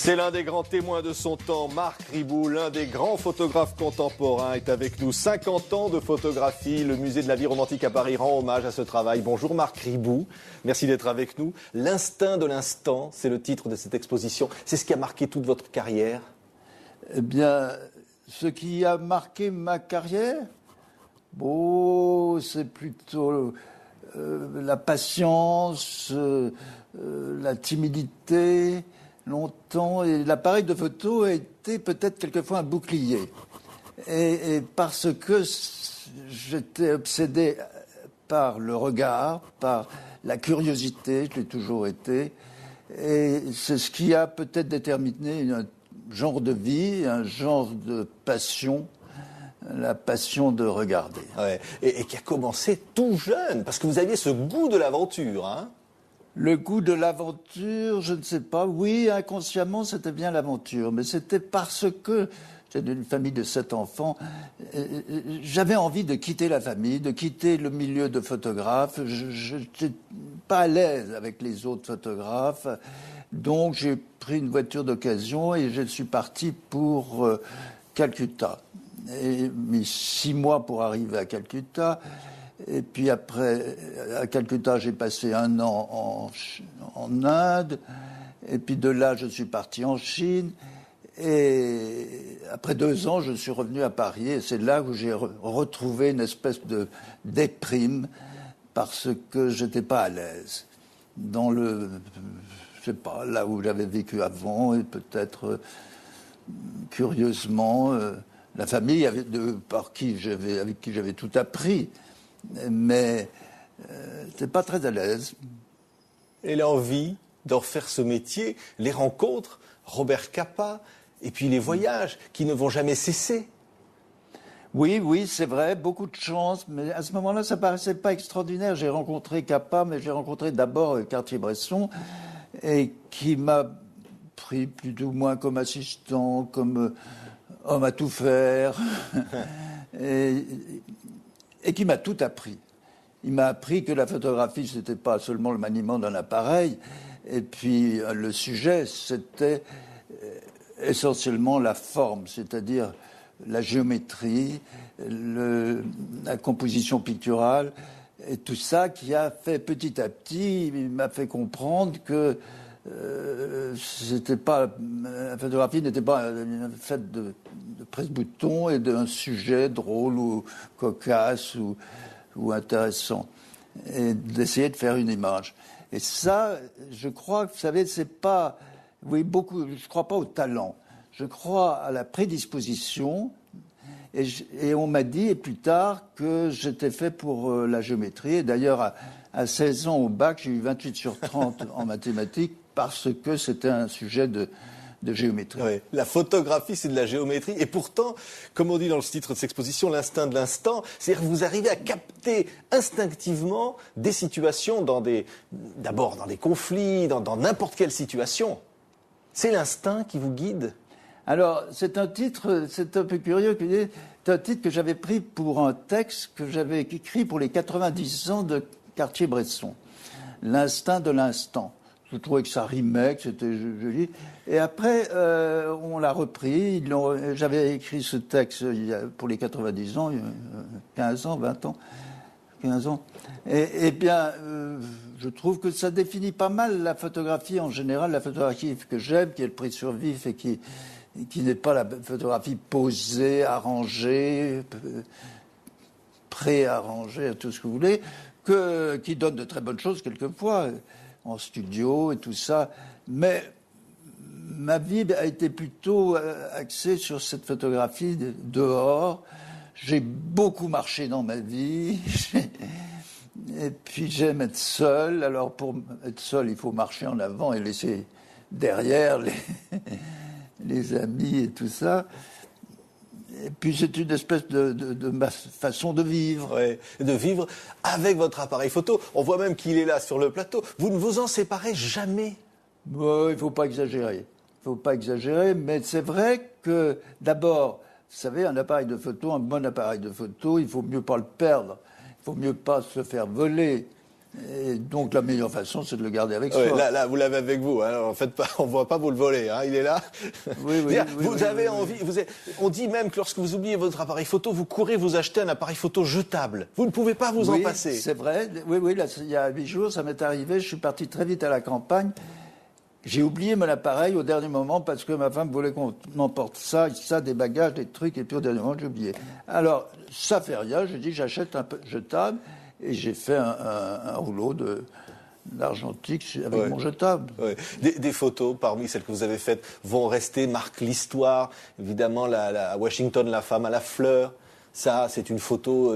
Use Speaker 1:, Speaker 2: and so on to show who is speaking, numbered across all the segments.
Speaker 1: C'est l'un des grands témoins de son temps, Marc Ribou, l'un des grands photographes contemporains, est avec nous. 50 ans de photographie, le musée de la vie romantique à Paris rend hommage à ce travail. Bonjour Marc Ribou, merci d'être avec nous. L'instinct de l'instant, c'est le titre de cette exposition. C'est ce qui a marqué toute votre carrière?
Speaker 2: Eh bien, ce qui a marqué ma carrière, c'est plutôt la patience, la timidité, longtemps, et l'appareil de photo a été peut-être quelquefois un bouclier. Et parce que j'étais obsédé par le regard, par la curiosité, je l'ai toujours été, et c'est ce qui a peut-être déterminé un genre de vie, un genre de passion, la passion de regarder.
Speaker 1: Ouais. Et qui a commencé tout jeune, parce que vous aviez ce goût de l'aventure, hein?
Speaker 2: Le goût de l'aventure, je ne sais pas. Oui, inconsciemment, c'était bien l'aventure. Mais c'était parce que j'étais d'une famille de 7 enfants. J'avais envie de quitter la famille, de quitter le milieu de photographe. Je n'étais pas à l'aise avec les autres photographes. Donc, j'ai pris une voiture d'occasion et je suis parti pour Calcutta. J'ai mis 6 mois pour arriver à Calcutta. Et puis après, à Calcutta, j'ai passé 1 an en Inde. Et puis de là, je suis parti en Chine. Et après 2 ans, je suis revenu à Paris. Et c'est là où j'ai retrouvé une espèce de déprime parce que j'étais pas à l'aise. Dans je sais pas, là où j'avais vécu avant. Et peut-être, curieusement, la famille avec qui j'avais tout appris. Mais t'es pas très à l'aise.
Speaker 1: Et l'envie de refaire ce métier, les rencontres, Robert Capa, et puis les voyages qui ne vont jamais cesser.
Speaker 2: Oui, c'est vrai, beaucoup de chance, mais à ce moment-là, ça paraissait pas extraordinaire. J'ai rencontré Capa, mais j'ai rencontré d'abord Cartier-Bresson, et qui m'a pris plus ou moins comme assistant, comme homme à tout faire. Et qui m'a tout appris. Il m'a appris que la photographie, c'était pas seulement le maniement d'un appareil, et puis le sujet, c'était essentiellement la forme, c'est-à-dire la géométrie, la composition picturale, et tout ça qui a fait petit à petit, il m'a fait comprendre que la photographie n'était pas faite de presse-bouton et d'un sujet drôle ou cocasse ou intéressant, et d'essayer de faire une image. Et ça, je crois, vous savez, c'est pas, je crois pas au talent, je crois à la prédisposition. Et on m'a dit, et plus tard, que j'étais fait pour la géométrie. Et d'ailleurs, à 16 ans au bac, j'ai eu 28 sur 30 en mathématiques parce que c'était un sujet de géométrie.
Speaker 1: Oui, la photographie, c'est de la géométrie. Et pourtant, comme on dit dans le titre de cette exposition, l'instinct de l'instant, c'est-à-dire que vous arrivez à capter instinctivement des situations d'abord dans des conflits, dans n'importe quelle situation. C'est l'instinct qui vous guide?
Speaker 2: Alors, c'est un peu curieux, c'est un titre que j'avais pris pour un texte que j'avais écrit pour les 90 ans de Cartier-Bresson. L'instinct de l'instant. Je trouvais que ça rimait, que c'était joli. Et après, on l'a repris. J'avais écrit ce texte pour les 90 ans, 15 ans, 20 ans, 15 ans. Et bien, je trouve que ça définit pas mal la photographie en général, la photographie que j'aime, qui est le prise sur vif et qui n'est pas la photographie posée, arrangée, pré-arrangée, tout ce que vous voulez, qui donne de très bonnes choses quelquefois, en studio et tout ça. Mais ma vie a été plutôt axée sur cette photographie dehors. J'ai beaucoup marché dans ma vie. Et puis j'aime être seul. Alors pour être seul, il faut marcher en avant et laisser derrière les amis et tout ça. Et puis c'est une espèce de ma façon de vivre.
Speaker 1: Ouais, de vivre avec votre appareil photo. On voit même qu'il est là sur le plateau. Vous ne vous en séparez jamais?
Speaker 2: Il ne faut pas exagérer. Il ne faut pas exagérer, mais c'est vrai que d'abord, vous savez, un appareil de photo, un bon appareil de photo, il ne faut mieux pas le perdre. Il ne faut mieux pas se faire voler. Et donc la meilleure façon, c'est de le garder avec
Speaker 1: Ouais,
Speaker 2: soi.
Speaker 1: là, vous l'avez avec vous. Hein. En fait, on ne voit pas vous le voler. Hein. Il est là.
Speaker 2: Oui, oui,
Speaker 1: Vous avez envie. On dit même que lorsque vous oubliez votre appareil photo, vous courez vous acheter un appareil photo jetable. Vous ne pouvez pas vous en passer.
Speaker 2: C'est vrai. Oui, là, il y a 8 jours, ça m'est arrivé. Je suis parti très vite à la campagne. J'ai oublié mon appareil au dernier moment parce que ma femme voulait qu'on emporte ça, des bagages, des trucs, et puis au dernier moment, j'ai oublié. Alors, ça fait rien. J'ai dit, j'achète un peu jetable, et j'ai fait un rouleau d'argentique avec mon jetable.
Speaker 1: Ouais. Des photos parmi celles que vous avez faites vont rester, marquent l'histoire. Évidemment, à Washington, la femme à la fleur. Ça, c'est une photo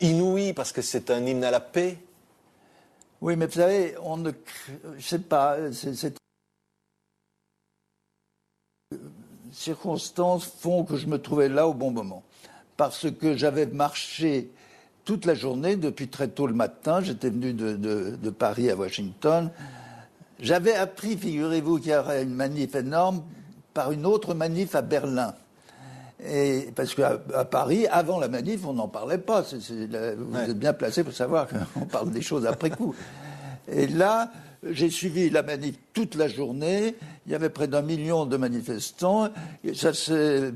Speaker 1: inouïe parce que c'est un hymne à la paix.
Speaker 2: Oui, mais vous savez, je sais pas, c'est circonstances font que je me trouvais là au bon moment. Parce que j'avais marché toute la journée, depuis très tôt le matin. J'étais venu de Paris à Washington. J'avais appris, figurez-vous, qu'il y aurait une manif énorme par une autre manif à Berlin. Et parce qu'à Paris, avant la manif, on n'en parlait pas. Vous êtes bien placé pour savoir qu'on parle des choses après coup. Et là, j'ai suivi la manif toute la journée. Il y avait près d'1 million de manifestants. Et ça s'est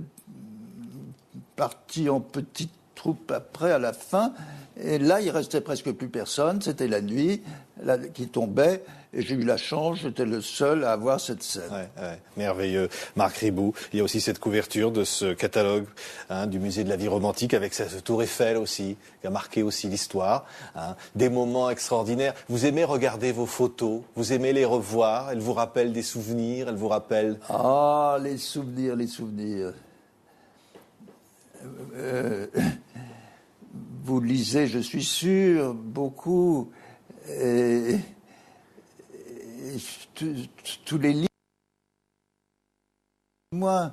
Speaker 2: parti en petites troupes après, à la fin. Et là, il restait presque plus personne. C'était la nuit qui tombait. Et j'ai eu la chance, j'étais le seul à avoir cette scène.
Speaker 1: Ouais, merveilleux. Marc Ribou, il y a aussi cette couverture de ce catalogue du musée de la vie romantique avec cette tour Eiffel aussi, qui a marqué aussi l'histoire. Des moments extraordinaires. Vous aimez regarder vos photos, vous aimez les revoir, elles vous rappellent des souvenirs, elles vous rappellent...
Speaker 2: Ah, les souvenirs, les souvenirs. Vous lisez, je suis sûr, beaucoup. Et tous les livres. Moi,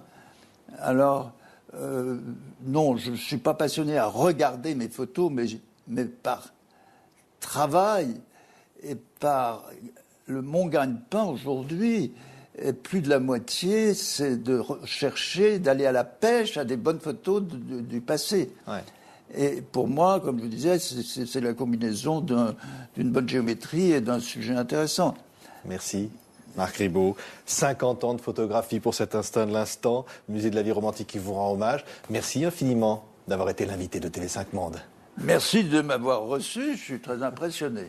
Speaker 2: alors, non, je ne suis pas passionné à regarder mes photos, mais par travail et par mon gagne-pain aujourd'hui, et plus de la moitié, c'est de rechercher, d'aller à la pêche à des bonnes photos du passé.
Speaker 1: Ouais.
Speaker 2: Et pour moi, comme je vous disais, c'est la combinaison d'une bonne géométrie et d'un sujet intéressant.
Speaker 1: Merci. Marc Ribou, 50 ans de photographie pour cet instant de l'instant, musée de la vie romantique qui vous rend hommage. Merci infiniment d'avoir été l'invité de TV5 Monde.
Speaker 2: Merci de m'avoir reçu, je suis très impressionné.